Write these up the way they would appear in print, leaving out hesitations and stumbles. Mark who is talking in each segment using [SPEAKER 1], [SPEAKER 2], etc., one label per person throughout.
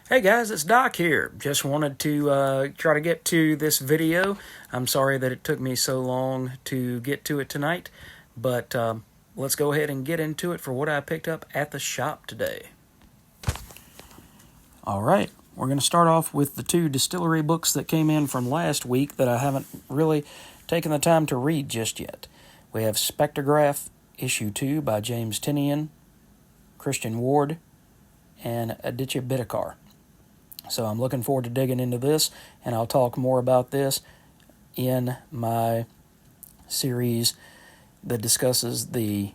[SPEAKER 1] Hey guys, it's Doc here. Just wanted to try to get to this video. I'm sorry that it took me so long to get to it tonight, but let's go ahead and get into it for what I picked up at the shop today. Alright, we're going to start off with the two distillery books that came in from last week that I haven't really taken the time to read just yet. We have Spectrograph, Issue 2 by James Tynion, Christian Ward, and Aditya Bidikar. So I'm looking forward to digging into this, and I'll talk more about this in my series that discusses the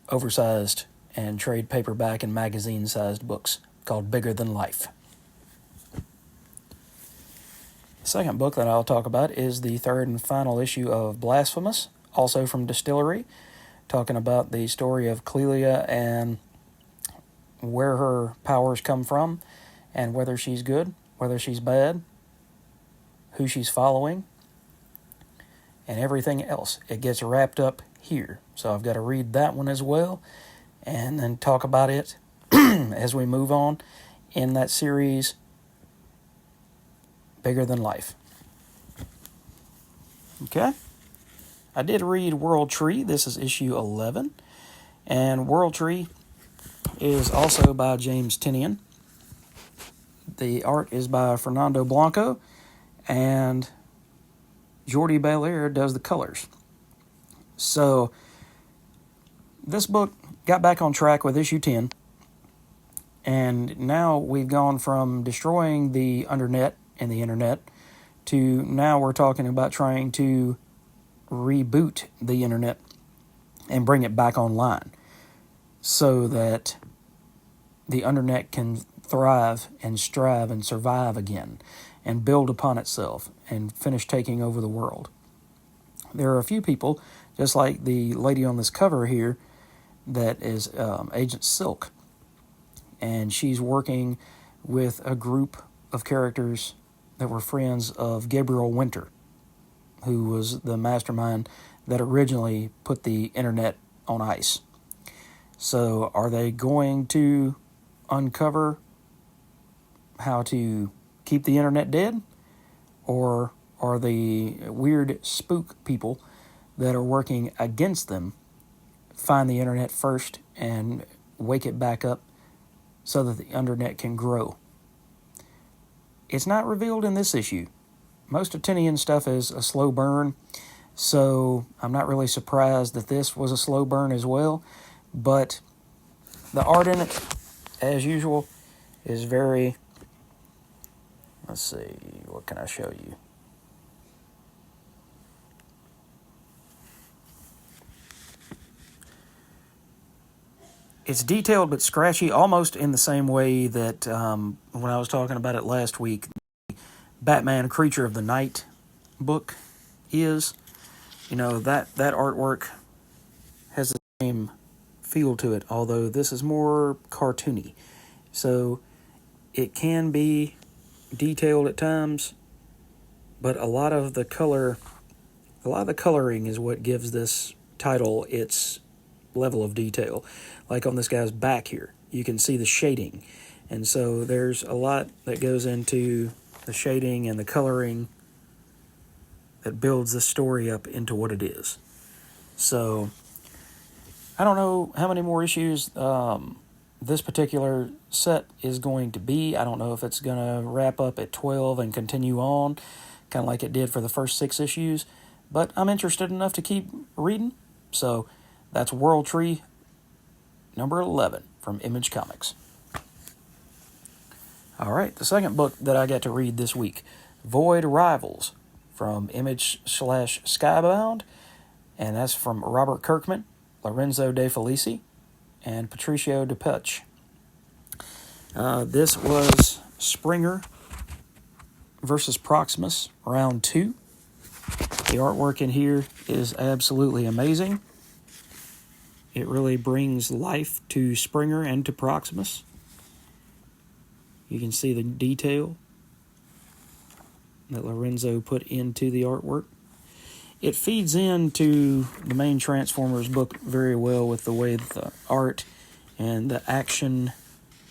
[SPEAKER 1] oversized and trade paperback and magazine-sized books called Bigger Than Life. The second book that I'll talk about is the third and final issue of Blasphemous, also from DSTLRY, talking about the story of Clelia and where her powers come from, and whether she's good, whether she's bad, who she's following, and everything else. It gets wrapped up here. So I've got to read that one as well, and then talk about it as we move on in that series, Bigger Than Life. Okay? I did read World Tree. This is issue 11. And World Tree is also by James Tynion. The art is by Fernando Blanco, and Jordi Belair does the colors. So, this book got back on track with issue 10, and now we've gone from destroying the undernet and the internet to now we're talking about trying to reboot the internet and bring it back online so that the internet can thrive and strive and survive again and build upon itself and finish taking over the world. There are a few people, just like the lady on this cover here, that is Agent Silk, and she's working with a group of characters that were friends of Gabriel Winter, who was the mastermind that originally put the internet on ice. So are they going to uncover how to keep the internet dead, or are the weird spook people that are working against them find the internet first and wake it back up so that the internet can grow? It's not revealed in this issue. Most of Tynion's stuff is a slow burn, so I'm not really surprised that this was a slow burn as well, but the art in it, as usual, is very... Let's see, what can I show you? It's detailed but scratchy, almost in the same way that when I was talking about it last week, the Batman Creature of the Night book is. You know, that artwork has the same feel to it, although this is more cartoony. So it can be detailed at times, but a lot of the coloring is what gives this title its level of detail. Like on this guy's back here, you can see the shading, and so there's a lot that goes into the shading and the coloring that builds the story up into what it is. So I don't know how many more issues this particular set is going to be. I don't know if it's going to wrap up at 12 and continue on, kind of like it did for the first 6 issues, but I'm interested enough to keep reading. So that's World Tree number 11 from Image Comics. All right, the second book that I got to read this week, Void Rivals from Image/Skybound, and that's from Robert Kirkman, Lorenzo De Felici, and Patricio DePuch. This was Springer versus Proximus, round 2. The artwork in here is absolutely amazing. It really brings life to Springer and to Proximus. You can see the detail that Lorenzo put into the artwork. It feeds into the main Transformers book very well with the way the art and the action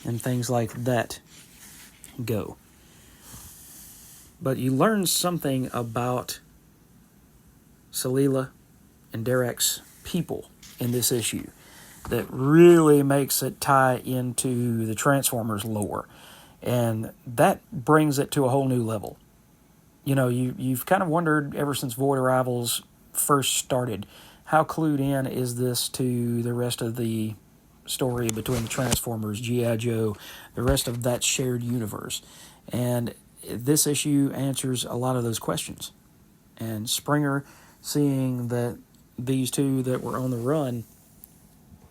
[SPEAKER 1] and things like that go. But you learn something about Salila and Derek's people in this issue that really makes it tie into the Transformers lore. And that brings it to a whole new level. You know, you've kind of wondered ever since Void Arrivals first started, how clued in is this to the rest of the story between the Transformers, G.I. Joe, the rest of that shared universe. And this issue answers a lot of those questions. And Springer, seeing that these two that were on the run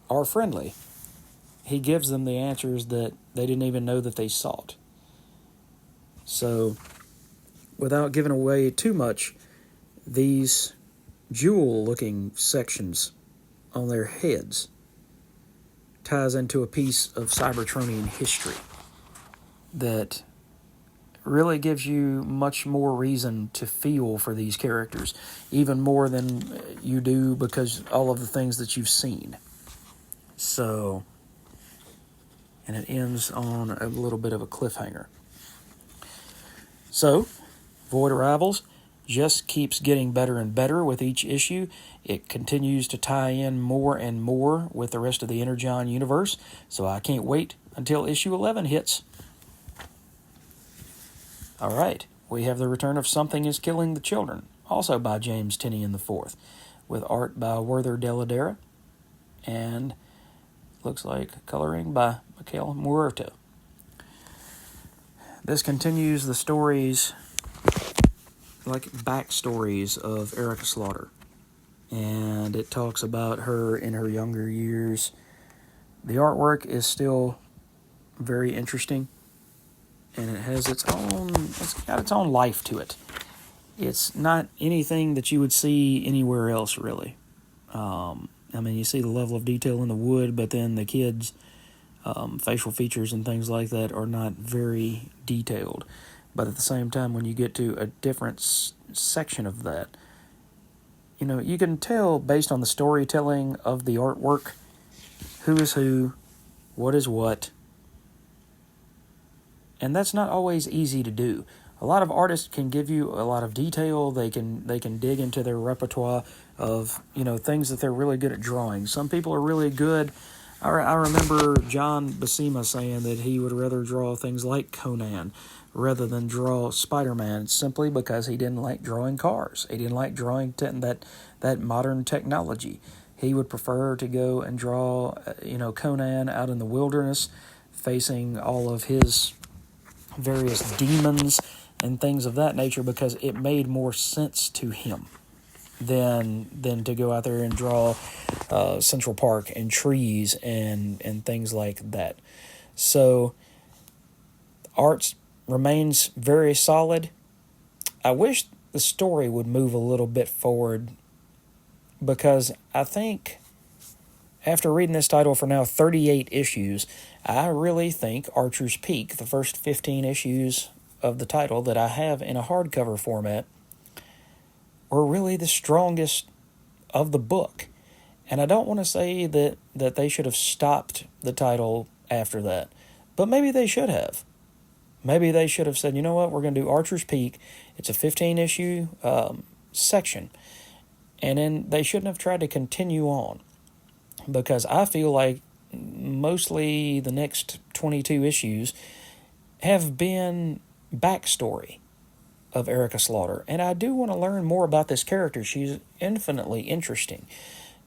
[SPEAKER 1] are friendly, he gives them the answers that they didn't even know that they sought. So, without giving away too much, these jewel-looking sections on their heads ties into a piece of Cybertronian history that really gives you much more reason to feel for these characters, even more than you do because all of the things that you've seen. So, and it ends on a little bit of a cliffhanger. So, Void Arrivals just keeps getting better and better with each issue. It continues to tie in more and more with the rest of the Energon universe, so I can't wait until issue 11 hits. All right, we have the return of Something is Killing the Children, also by James Tynion IV, with art by Werther Dell'Edera, and looks like coloring by Mikel Muerto. This continues the stories, like backstories of Erica Slaughter, and it talks about her in her younger years. The artwork is still very interesting, and it's got its own life to it. It's not anything that you would see anywhere else, really. I mean, you see the level of detail in the wood, but then the kids' facial features and things like that are not very detailed. But at the same time, when you get to a different section of that, you know, you can tell based on the storytelling of the artwork who is who, what is what, and that's not always easy to do. A lot of artists can give you a lot of detail. They can dig into their repertoire of, you know, things that they're really good at drawing. Some people are really good. I remember John Buscema saying that he would rather draw things like Conan rather than draw Spider-Man, simply because he didn't like drawing cars. He didn't like drawing that modern technology. He would prefer to go and draw, Conan out in the wilderness, facing all of his various demons and things of that nature, because it made more sense to him than to go out there and draw Central Park and trees and things like that. So art remains very solid. I wish the story would move a little bit forward, because I think after reading this title for now 38 issues, I really think Archer's Peak, the first 15 issues of the title that I have in a hardcover format, were really the strongest of the book. And I don't want to say that they should have stopped the title after that, but maybe they should have. Maybe they should have said, you know what, we're going to do Archer's Peak. It's a 15-issue section. And then they shouldn't have tried to continue on, because I feel like mostly the next 22 issues have been backstory of Erica Slaughter. And I do want to learn more about this character. She's infinitely interesting.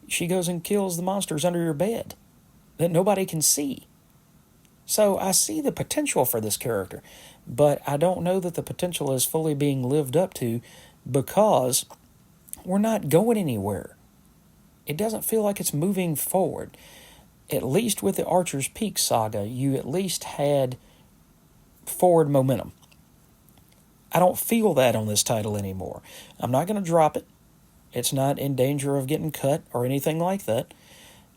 [SPEAKER 1] She goes and kills the monsters under your bed that nobody can see. So I see the potential for this character, but I don't know that the potential is fully being lived up to, because we're not going anywhere. It doesn't feel like it's moving forward. At least with the Archer's Peak saga, you at least had forward momentum. I don't feel that on this title anymore. I'm not going to drop it. It's not in danger of getting cut or anything like that.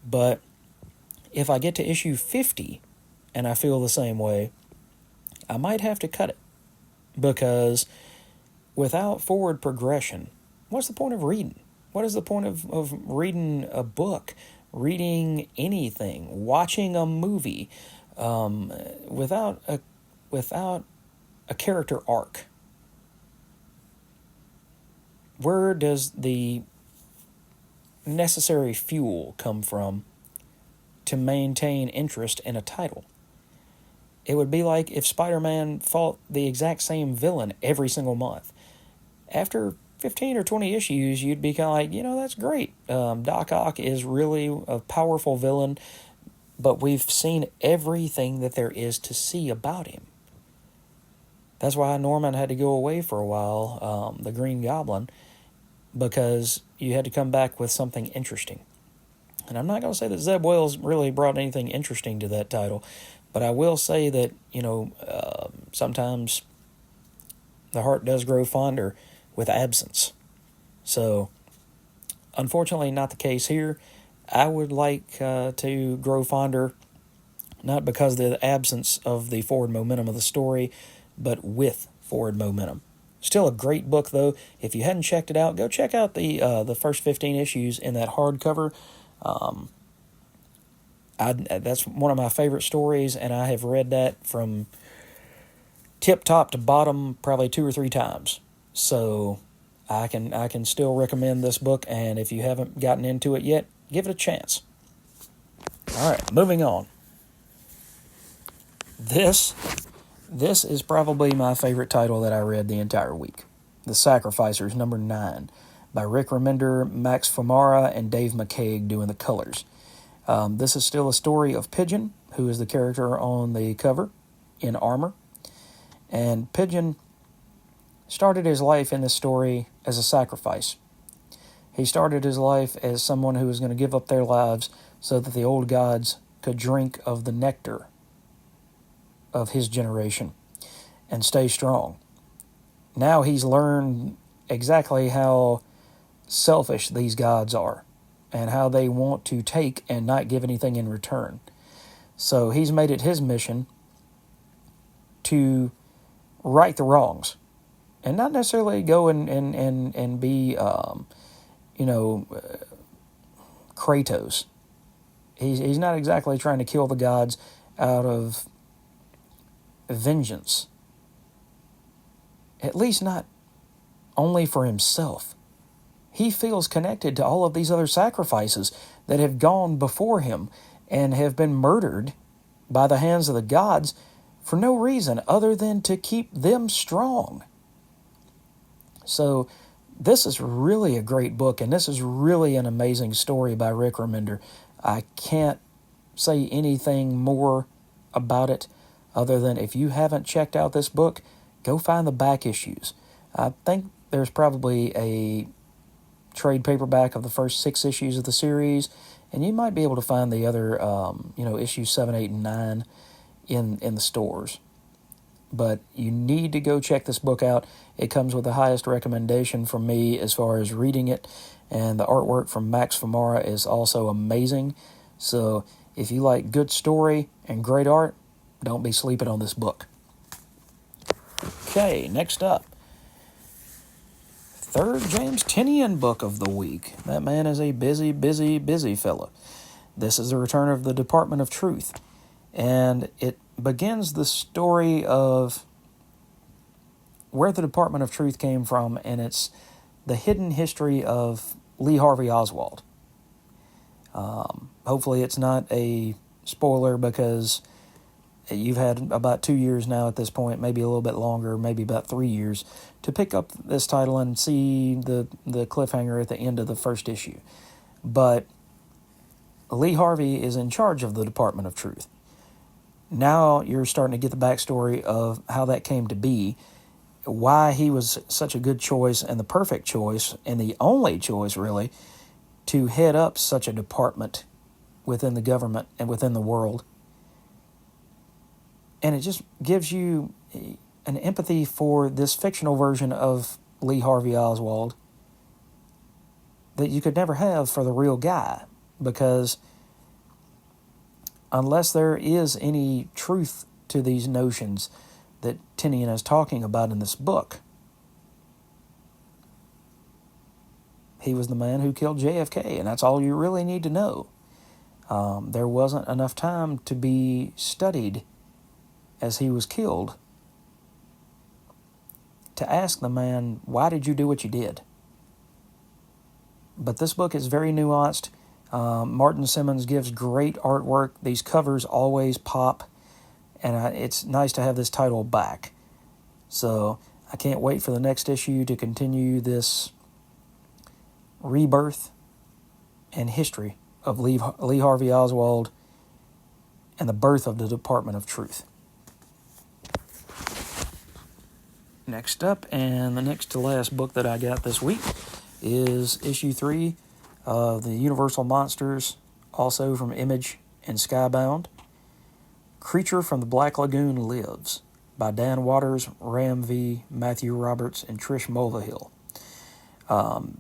[SPEAKER 1] But if I get to issue 50 and I feel the same way, I might have to cut it. Because without forward progression, what's the point of reading? What is the point of reading a book, reading anything, watching a movie, without a character arc. Where does the necessary fuel come from to maintain interest in a title? It would be like if Spider-Man fought the exact same villain every single month. After 15 or 20 issues, you'd be kind of like, that's great. Doc Ock is really a powerful villain, but we've seen everything that there is to see about him. That's why Norman had to go away for a while, the Green Goblin, because you had to come back with something interesting. And I'm not going to say that Zeb Wells really brought anything interesting to that title, but I will say that, sometimes the heart does grow fonder with absence. So, unfortunately, not the case here. I would like to grow fonder, not because of the absence of the forward momentum of the story, but with forward momentum. Still a great book, though. If you hadn't checked it out, go check out the first 15 issues in that hardcover. That's one of my favorite stories, and I have read that from tip top to bottom probably 2 or 3 times. So I can still recommend this book, and if you haven't gotten into it yet, give it a chance. All right, moving on. This is probably my favorite title that I read the entire week. The Sacrificers, number 9, by Rick Remender, Max Famara, and Dave McCaig doing the colors. This is still a story of Pigeon, who is the character on the cover, in armor. And Pigeon started his life in this story as a sacrifice. He started his life as someone who was going to give up their lives so that the old gods could drink of the nectar of his generation and stay strong. Now he's learned exactly how selfish these gods are and how they want to take and not give anything in return. So he's made it his mission to right the wrongs and not necessarily go and be, Kratos. He's not exactly trying to kill the gods out of vengeance. At least not only for himself. He feels connected to all of these other sacrifices that have gone before him and have been murdered by the hands of the gods for no reason other than to keep them strong. So this is really a great book, and this is really an amazing story by Rick Remender. I can't say anything more about it other than if you haven't checked out this book, go find the back issues. I think there's probably a trade paperback of the first 6 issues of the series, and you might be able to find the other, issues 7, 8, and 9 in the stores. But you need to go check this book out. It comes with the highest recommendation from me as far as reading it, and the artwork from Max Famara is also amazing. So if you like good story and great art, don't be sleeping on this book. Okay, next up. Third James Tynion book of the week. That man is a busy, busy, busy fella. This is the return of the Department of Truth. And it begins the story of where the Department of Truth came from, and it's the hidden history of Lee Harvey Oswald. Hopefully it's not a spoiler because you've had about 2 years now at this point, maybe a little bit longer, maybe about 3 years, to pick up this title and see the cliffhanger at the end of the first issue. But Lee Harvey is in charge of the Department of Truth. Now you're starting to get the backstory of how that came to be, why he was such a good choice and the perfect choice, and the only choice, really, to head up such a department within the government and within the world. And it just gives you an empathy for this fictional version of Lee Harvey Oswald that you could never have for the real guy, because unless there is any truth to these notions that Tynion is talking about in this book, he was the man who killed JFK, and that's all you really need to know. There wasn't enough time to be studied as he was killed to ask the man, why did you do what you did? But this book is very nuanced. Martin Simmons gives great artwork. These covers always pop, and it's nice to have this title back. So I can't wait for the next issue to continue this rebirth and history of Lee Harvey Oswald and the birth of the Department of Truth. Next up, and the next to last book that I got this week, is issue 3 of the Universal Monsters, also from Image and Skybound. Creature from the Black Lagoon Lives, by Dan Waters, Ram V, Matthew Roberts, and Trish Mulvihill.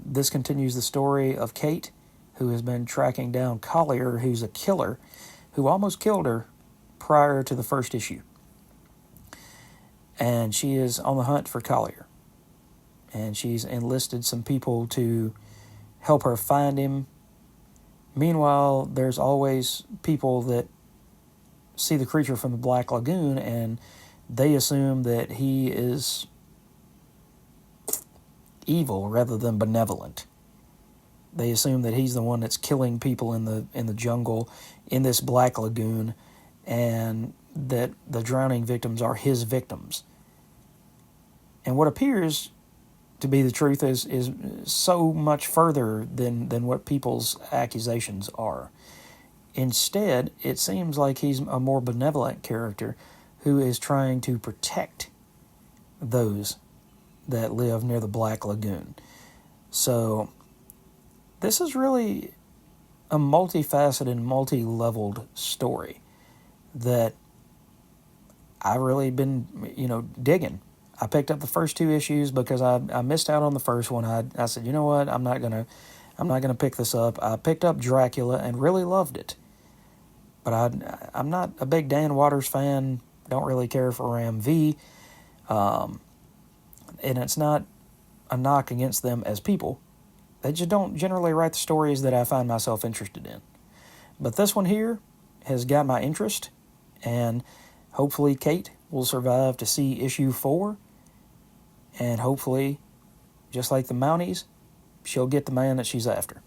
[SPEAKER 1] This continues the story of Kate, who has been tracking down Collier, who's a killer, who almost killed her prior to the first issue. And she is on the hunt for Collier. And she's enlisted some people to help her find him. Meanwhile, there's always people that see the creature from the Black Lagoon, and they assume that he is evil rather than benevolent. They assume that he's the one that's killing people in the jungle in this Black Lagoon, and that the drowning victims are his victims. And what appears to be the truth is so much further than what people's accusations are. Instead, it seems like he's a more benevolent character who is trying to protect those that live near the Black Lagoon. So this is really a multifaceted, multi-leveled story that I've really been, digging. I picked up the first 2 issues because I missed out on the first one. I said, you know what, I'm not gonna pick this up. I picked up Dracula and really loved it, but I'm not a big Dan Waters fan. Don't really care for Ram V, and it's not a knock against them as people. They just don't generally write the stories that I find myself interested in. But this one here has got my interest, and hopefully Kate will survive to see issue 4, and hopefully, just like the Mounties, she'll get the man that she's after.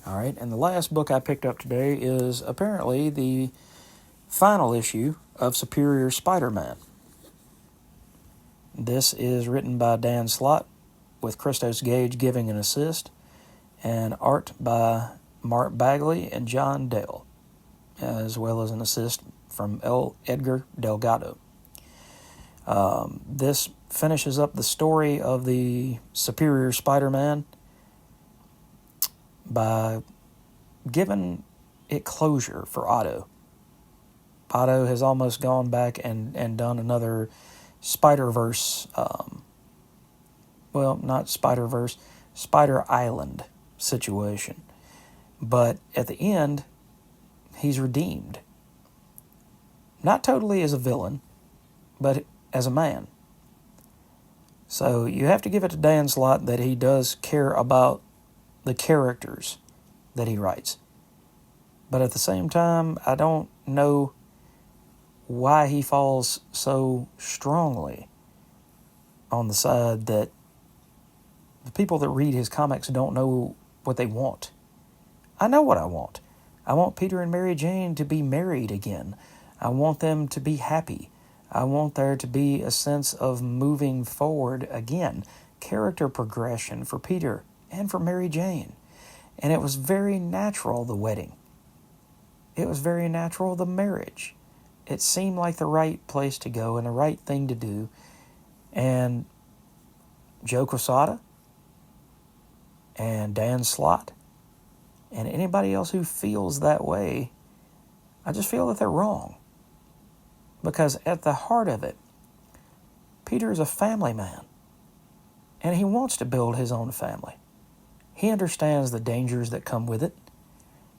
[SPEAKER 1] All right, and the last book I picked up today is apparently the final issue of Superior Spider-Man. This is written by Dan Slott, with Christos Gage giving an assist, and art by Mark Bagley and John Dale, as well as an assist from Edgar Delgado. This finishes up the story of the Superior Spider-Man by giving it closure for Otto. Otto has almost gone back and done another Spider-Verse, not Spider-Verse, Spider Island situation. But at the end, he's redeemed. Not totally as a villain, but as a man. So you have to give it to Dan Slott that he does care about the characters that he writes. But at the same time, I don't know why he falls so strongly on the side that the people that read his comics don't know what they want. I know what I want. I want Peter and Mary Jane to be married again. I want them to be happy. I want there to be a sense of moving forward again. Character progression for Peter and for Mary Jane. And it was very natural, the wedding. It was very natural, the marriage. It seemed like the right place to go and the right thing to do. And Joe Quesada and Dan Slott and anybody else who feels that way, I just feel that they're wrong. Because at the heart of it, Peter is a family man. And he wants to build his own family. He understands the dangers that come with it.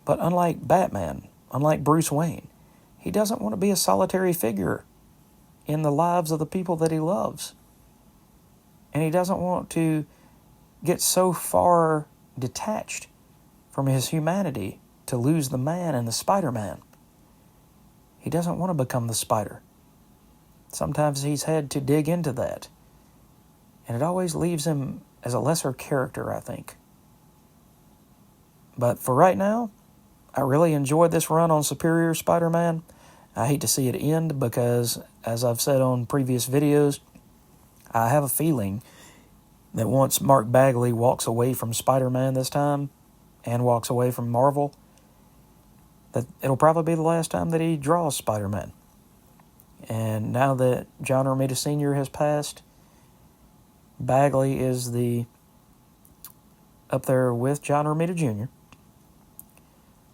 [SPEAKER 1] But unlike Batman, unlike Bruce Wayne, he doesn't want to be a solitary figure in the lives of the people that he loves. And he doesn't want to get so far detached from his humanity to lose the man and the Spider-Man. He doesn't want to become the Spider. sometimes he's had to dig into that. And it always leaves him as a lesser character, I think. But for right now, I really enjoyed this run on Superior Spider-Man. I hate to see it end because, as I've said on previous videos, I have a feeling that once Mark Bagley walks away from Spider-Man this time, and walks away from Marvel, that it'll probably be the last time that he draws Spider-Man. And now that John Romita Sr. has passed, Bagley is up there with John Romita Jr.,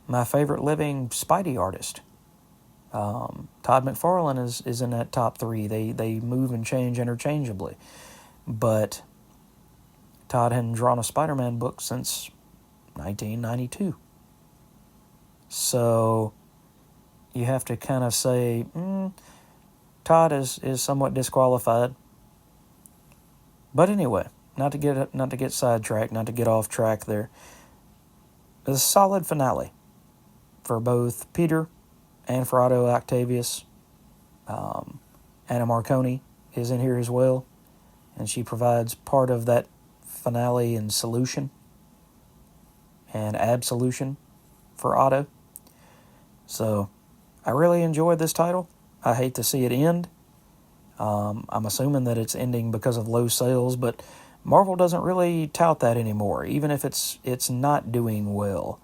[SPEAKER 1] my favorite living Spidey artist. Todd McFarlane is in that top 3. They move and change interchangeably. But Todd hadn't drawn a Spider-Man book since 1992. So you have to kind of say, Todd is somewhat disqualified. But anyway, not to get sidetracked, not to get off track there. It's a solid finale for both Peter and for Otto Octavius. Anna Marconi is in here as well, and she provides part of that finale and solution and absolution for Otto. So I really enjoyed this title. I hate to see it end. I'm assuming that it's ending because of low sales, but Marvel doesn't really tout that anymore. Even if it's not doing well,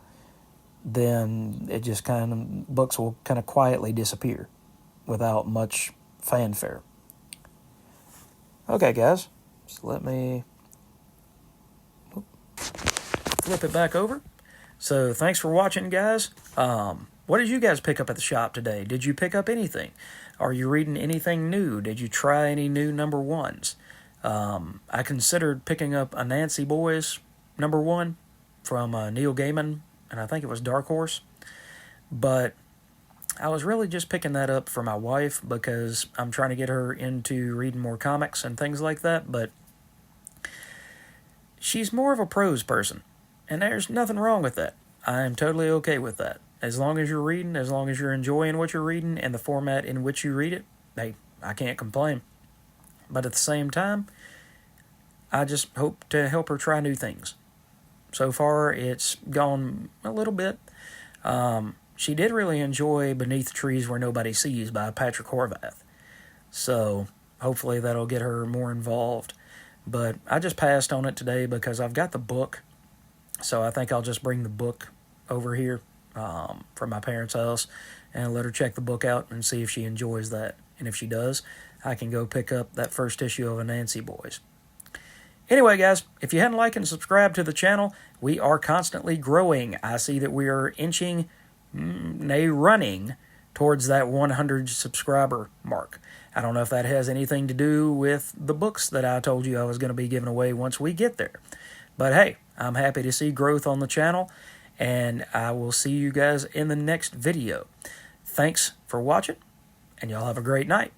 [SPEAKER 1] then it just books will kind of quietly disappear without much fanfare. Okay, guys, so let me flip it back over. So thanks for watching, guys. What did you guys pick up at the shop today? Did you pick up anything? Are you reading anything new? Did you try any new number 1s? I considered picking up a Nancy Boys number 1 from Neil Gaiman, and I think it was Dark Horse. But I was really just picking that up for my wife because I'm trying to get her into reading more comics and things like that. But she's more of a prose person, and there's nothing wrong with that. I am totally okay with that. As long as you're reading, as long as you're enjoying what you're reading and the format in which you read it, hey, I can't complain. But at the same time, I just hope to help her try new things. So far, it's gone a little bit. She did really enjoy Beneath Trees Where Nobody Sees by Patrick Horvath. So hopefully that'll get her more involved. But I just passed on it today because I've got the book. So I think I'll just bring the book over here from my parents' house and let her check the book out and see if she enjoys that. And if she does, I can go pick up that first issue of Anansi Boys. Anyway, guys, if you hadn't liked and subscribed to the channel, we are constantly growing. I see that we are inching, running towards that 100 subscriber mark. I don't know if that has anything to do with the books that I told you I was going to be giving away once we get there. But hey, I'm happy to see growth on the channel, and I will see you guys in the next video. Thanks for watching, and y'all have a great night.